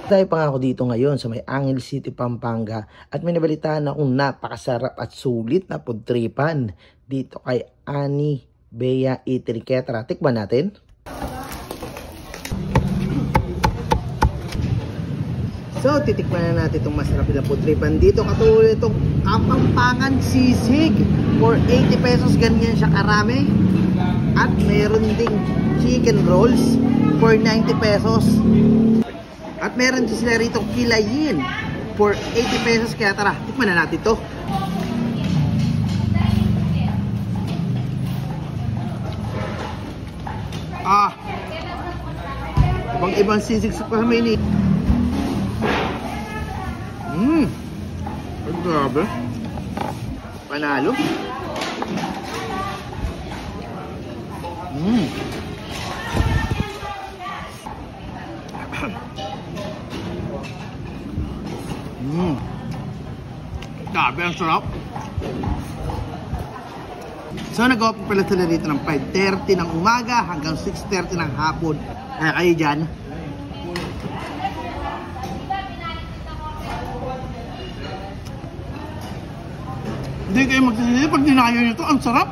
Tayo pa nga ako dito ngayon sa may Angel City, Pampanga at may nabalitaan akong napakasarap at sulit na pudtripan dito kay Ani Bea Eatery. Kaya tara, tikman natin. So, titikman na natin itong masarap na pudtripan dito. Katulad itong Kapampangan sisig for 80 pesos. Ganyan siya karami. At meron ding chicken rolls for 90 pesos. At meron din sila rito kilayin for 80 pesos. Kaya tara, tikman na natin to. Ibang sisig sa pamini. Grabe. Panalo. Grabe, ang sarap. So, nag-open pala sila dito ng 5:30 ng umaga hanggang 6:30 ng hapon. Kaya kayo dyan. Hindi kayo magsisisi pag dinayo nyo ito. Ang sarap.